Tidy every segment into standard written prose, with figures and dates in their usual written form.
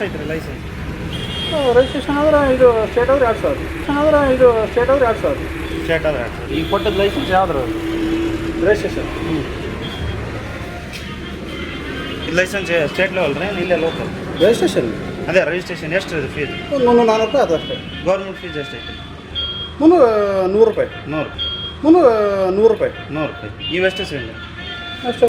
ಎಷ್ಟೈತ್ರಿ licence? Registration ಆದ್ರೆ ಇದು ಸ್ಟೇಟ್ ಆದ್ರೆ 2000 ಸ್ಟೇಟ್ ಆದ್ರೆ 2000 ಸ್ಟೇಟ್ ಆದ್ರೆ ಈಗ ಕೊಟ್ಟದ್ದು ಲೈಸೆನ್ಸ್ ಯಾವ್ದು? ರಿಜಿಸ್ಟ್ರೇಷನ್. ಲೈಸೆನ್ಸ್ ಸ್ಟೇಟ್ ಲೆವೆಲ್ ರೀ ಇಲ್ಲೇ ಲೋಕಲ್? ರಿಜಿಸ್ಟ್ರೇಷನ್. ಅದೇ ರಿಜಿಸ್ಟ್ರೇಷನ್ ಎಷ್ಟು ಇದೆ ಫೀಸ್? ಒಂದು 300-400 ರೂಪಾಯಿ ಅದು ಅಷ್ಟೇ. ಗೌರ್ಮೆಂಟ್ ಫೀಸ್ ಎಷ್ಟೈತಿ? 100 ರೂಪಾಯಿ. 100 ರೂಪಾಯಿ. 100 ರೂಪಾಯಿ. ಇವೆಷ್ಟು ಸಿಲಿಂಡರ್ ಅಷ್ಟೇ.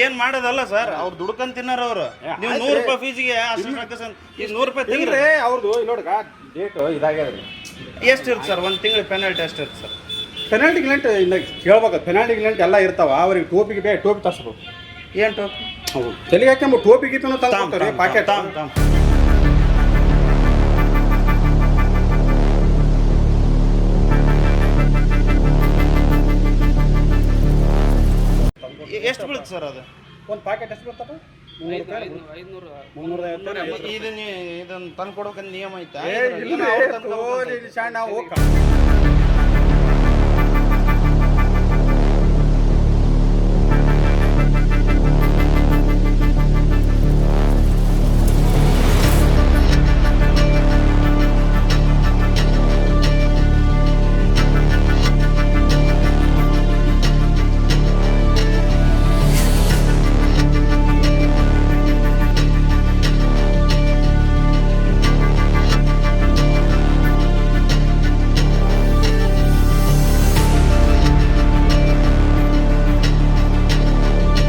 ಏನ್ ಮಾಡೋದಲ್ಲ ಸರ್, ಅವ್ರು ದುಡ್ಕೊಂಡ್ ತಿನ್ನಾರ ಅವರು. ನೀವು 100 ರೂಪಾಯಿ ಫೀಸಿಗೆ ಅಷ್ಟು ಈಗ 100 ರೂಪಾಯಿ ತೆಗಿದ್ರೆ ಅವ್ರದ್ದು ನೋಡ್ಗ ಡೇಟ್ ಇದಾಗ್ಯದ್ರಿ. ಎಷ್ಟು ಇರುತ್ತೆ ಸರ್ ಒಂದು ತಿಂಗಳಿಗೆ ಪೆನಾಲ್ಟಿ? ಎಷ್ಟು ಇರುತ್ತೆ ಸರ್ ಪೆನಾಲ್ಟಿ ಗಿಲೆಂಟ್? ಇನ್ನು ಕೇಳ್ಬೇಕು. ಪೆನಾಲ್ಟಿ ಗಿಲೆಂಟ್ ಎಲ್ಲ ಇರ್ತಾವ. ಅವ್ರಿಗೆ ಟೋಪಿಗೆ ಟೋಪಿ ತರಿಸ್ಬೇಕು. ಏನು ಟೋಪಿ? ಹೌದು, ತಲೆಗೆ ಹಾಕ್ಯಂಬ ಟೋಪಿ ಗೀಪಿನೂ ತಂದು ಪಾಕೆಟ್. ಎಷ್ಟು ಬೀಳುತ್ತೆ ಸರ್ ಅದು? ಒಂದು ಪ್ಯಾಕೆಟ್ ಎಷ್ಟು ಬರ್ತಪ್ಪ? 350. ಇದನ್ನ ತಂದು ಕೊಡ್ಬೇಕಂತ ನಿಯಮ ಐತಾ? ನಾವು